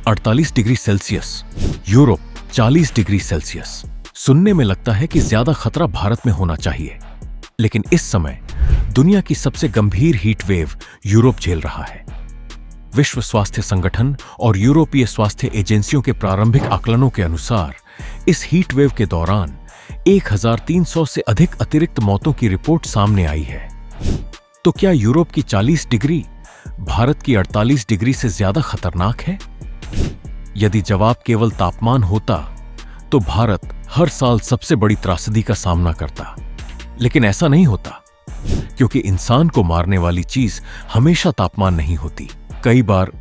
48 degree Celsius, Europe 40 degree Celsius. सुनने में लगता है कि ज्यादा खतरा भारत में होना चाहिए, लेकिन इस समय दुनिया की सबसे गंभीर हीट वेव यूरोप झेल रहा है। विश्व स्वास्थ्य संगठन और यूरोपीय स्वास्थ्य एजेंसियों के प्रारंभिक आकलनों के अनुसार इस हीट वेव के दौरान 1300 से अधिक अतिरिक्त मौतों की रिपोर्ट सामने आई है। तो क्या यूरोप की 40 डिग्री भारत की 48 डिग्री से ज्यादा खतरनाक है? यदि जवाब केवल तापमान होता तो भारत हर साल सबसे बड़ी त्रासदी का सामना करता, लेकिन ऐसा नहीं होता, क्योंकि इंसान को मारने वाली चीज हमेशा तापमान नहीं होती। कई बार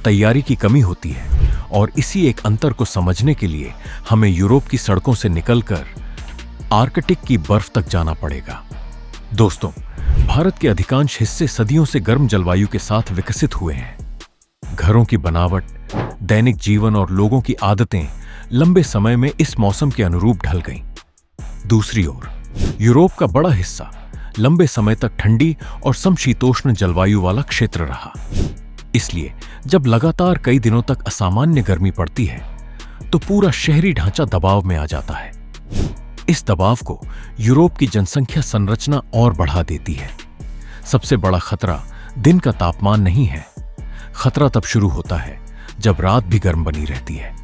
तैयारी की कमी होती है, और इसी एक अंतर को समझने के लिए हमें यूरोप की सड़कों से निकलकर आर्कटिक की बर्फ तक जाना पड़ेगा। दोस्तों, भारत के अधिकांश हिस्से सदियों से गर्म जलवायु के साथ विकसित हुए हैं। घरों की बनावट, दैनिक जीवन और लोगों की आदतें लंबे समय में इस मौसम के अनुरूप ढल गईं। दूसरी ओर यूरोप का बड़ा हिस्सा लंबे समय तक ठंडी और समशीतोष्ण जलवायु वाला क्षेत्र रहा। इसलिए जब लगातार कई दिनों तक असामान्य गर्मी पड़ती है तो पूरा शहरी ढांचा दबाव में आ जाता है। इस दबाव को यूरोप की जनसंख्या संरचना और बढ़ा देती है। सबसे बड़ा खतरा दिन का तापमान नहीं है। खतरा तब शुरू होता है जब रात भी गर्म बनी रहती है।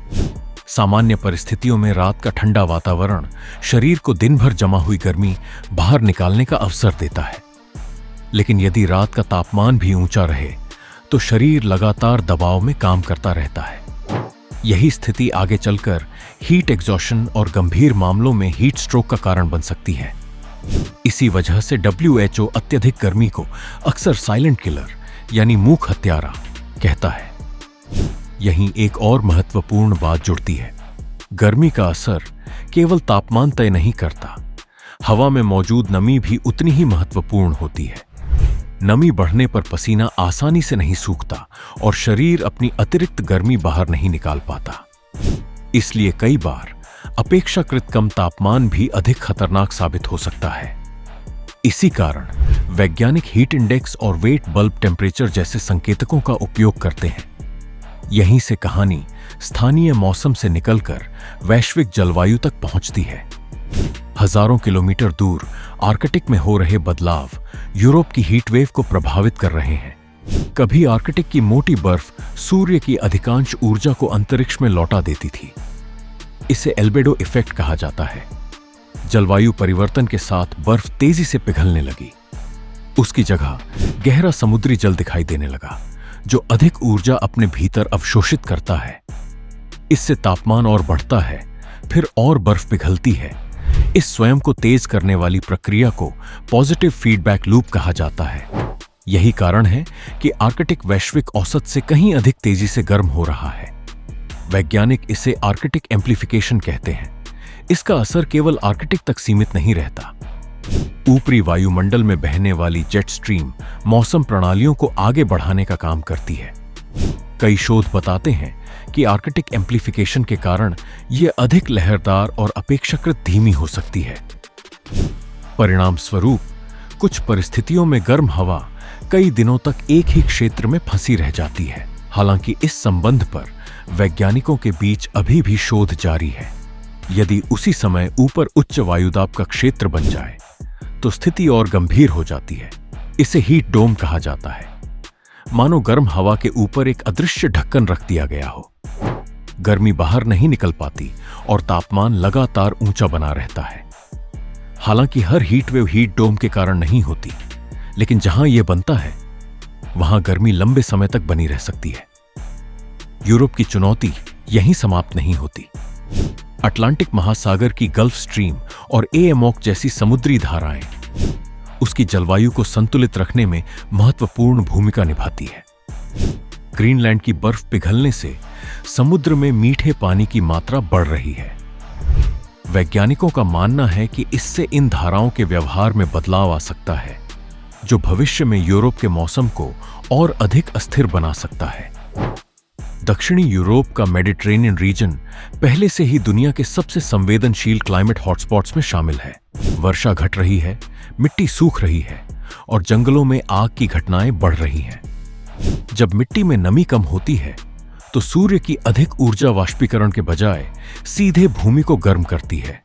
सामान्य परिस्थितियों में रात का ठंडा वातावरण शरीर को दिन भर जमा हुई गर्मी बाहर निकालने का अवसर देता है, लेकिन यदि रात का तापमान भी ऊंचा रहे तो शरीर लगातार दबाव में काम करता रहता है। यही स्थिति आगे चलकर हीट एग्जॉशन और गंभीर मामलों में हीट स्ट्रोक का कारण बन सकती है। इसी वजह से WHO अत्यधिक गर्मी को अक्सर साइलेंट किलर यानी मूक हत्यारा कहता है। यहीं एक और महत्वपूर्ण बात जुड़ती है। गर्मी का असर केवल तापमान तय नहीं करता, हवा में मौजूद नमी भी उतनी ही महत्वपूर्ण होती है। नमी बढ़ने पर पसीना आसानी से नहीं सूखता और शरीर अपनी अतिरिक्त गर्मी बाहर नहीं निकाल पाता। इसलिए कई बार अपेक्षाकृत कम तापमान भी अधिक खतरनाक साबित हो सकता है। इसी कारण वैज्ञानिक हीट इंडेक्स और वेट बल्ब टेम्परेचर जैसे संकेतकों का उपयोग करते हैं। यहीं से कहानी स्थानीय मौसम से निकलकर वैश्विक जलवायु तक पहुंचती है। हजारों किलोमीटर दूर आर्कटिक में हो रहे बदलाव यूरोप की हीट वेव को प्रभावित कर रहे हैं। कभी आर्कटिक की मोटी बर्फ सूर्य की अधिकांश ऊर्जा को अंतरिक्ष में लौटा देती थी। इसे एल्बेडो इफेक्ट कहा जाता है। जलवायु परिवर्तन के साथ बर्फ तेजी से पिघलने लगी। उसकी जगह गहरा समुद्री जल दिखाई देने लगा, जो अधिक ऊर्जा अपने भीतर अवशोषित करता है। इससे तापमान और बढ़ता है, फिर और बर्फ पिघलती है। इस स्वयं को तेज करने वाली प्रक्रिया को पॉजिटिव फीडबैक लूप कहा जाता है। यही कारण है कि आर्कटिक वैश्विक औसत से कहीं अधिक तेजी से गर्म हो रहा है। वैज्ञानिक इसे आर्कटिक एम्प्लीफिकेशन कहते हैं। इसका असर केवल आर्कटिक तक सीमित नहीं रहता। ऊपरी वायुमंडल में बहने वाली जेट स्ट्रीम मौसम प्रणालियों को आगे बढ़ाने का काम करती है। कई शोध बताते हैं कि आर्कटिक एम्प्लीफिकेशन के कारण यह अधिक लहरदार और अपेक्षाकृत धीमी हो सकती है। परिणाम स्वरूप कुछ परिस्थितियों में गर्म हवा कई दिनों तक एक ही क्षेत्र में फंसी रह जाती है। हालांकि इस संबंध पर वैज्ञानिकों के बीच अभी भी शोध जारी है। यदि उसी समय ऊपर उच्च वायुदाब का क्षेत्र बन जाए तो स्थिति और गंभीर हो जाती है। इसे हीट डोम कहा जाता है। मानो गर्म हवा के ऊपर एक अदृश्य ढक्कन रख दिया गया हो। गर्मी बाहर नहीं निकल पाती और तापमान लगातार ऊंचा बना रहता है। हालांकि हर हीट वेव हीट डोम के कारण नहीं होती, लेकिन जहां यह बनता है वहां गर्मी लंबे समय तक बनी रह सकती है। यूरोप की चुनौती यहीं समाप्त नहीं होती। अटलांटिक महासागर की गल्फ स्ट्रीम और एएमओक जैसी समुद्री धाराएं उसकी जलवायु को संतुलित रखने में महत्वपूर्ण भूमिका निभाती है। ग्रीनलैंड की बर्फ पिघलने से समुद्र में मीठे पानी की मात्रा बढ़ रही है। वैज्ञानिकों का मानना है कि इससे इन धाराओं के व्यवहार में बदलाव आ सकता है, जो भविष्य में यूरोप के मौसम को और अधिक अस्थिर बना सकता है। दक्षिणी यूरोप का मेडिटेरेनियन रीजन पहले से ही दुनिया के सबसे संवेदनशील क्लाइमेट हॉटस्पॉट्स में शामिल है। वर्षा घट रही है, मिट्टी सूख रही है और जंगलों में आग की घटनाएं बढ़ रही हैं। जब मिट्टी में नमी कम होती है तो सूर्य की अधिक ऊर्जा वाष्पीकरण के बजाय सीधे भूमि को गर्म करती है।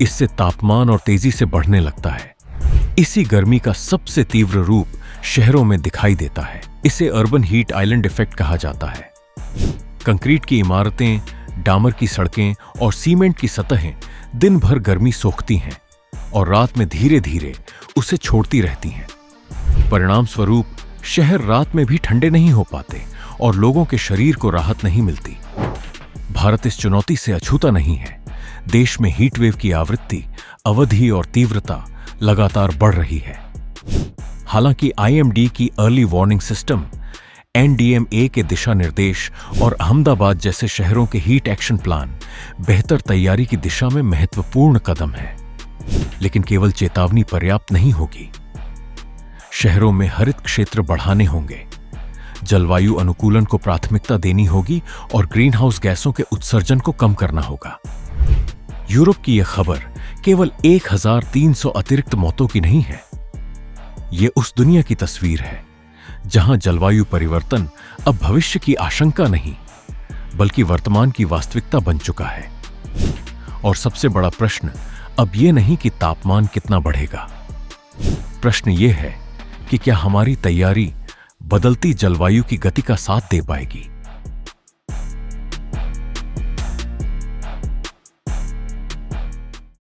इससे तापमान और तेजी से बढ़ने लगता है। इसी गर्मी का सबसे तीव्र रूप शहरों में दिखाई देता है। इसे अर्बन हीट आइलैंड इफेक्ट कहा जाता है। कंक्रीट की इमारतें, डामर की सड़कें और सीमेंट की सतहें दिन भर गर्मी सोखती हैं और रात में धीरे धीरे उसे छोड़ती रहती हैं। परिणाम स्वरूप शहर रात में भी ठंडे नहीं हो पाते और लोगों के शरीर को राहत नहीं मिलती। भारत इस चुनौती से अछूता नहीं है। देश में हीट वेव की आवृत्ति, अवधि और तीव्रता लगातार बढ़ रही है। हालांकि आईएमडी की अर्ली वार्निंग सिस्टम, एनडीएमए के दिशा निर्देश और अहमदाबाद जैसे शहरों के हीट एक्शन प्लान बेहतर तैयारी की दिशा में महत्वपूर्ण कदम है, लेकिन केवल चेतावनी पर्याप्त नहीं होगी। शहरों में हरित क्षेत्र बढ़ाने होंगे, जलवायु अनुकूलन को प्राथमिकता देनी होगी और ग्रीन हाउस गैसों के उत्सर्जन को कम करना होगा। यूरोप की यह खबर केवल 1300 अतिरिक्त मौतों की नहीं है। यह उस दुनिया की तस्वीर है जहां जलवायु परिवर्तन अब भविष्य की आशंका नहीं, बल्कि वर्तमान की वास्तविकता बन चुका है। और सबसे बड़ा प्रश्न अब यह नहीं कि तापमान कितना बढ़ेगा। प्रश्न यह है कि क्या हमारी तैयारी बदलती जलवायु की गति का साथ दे पाएगी।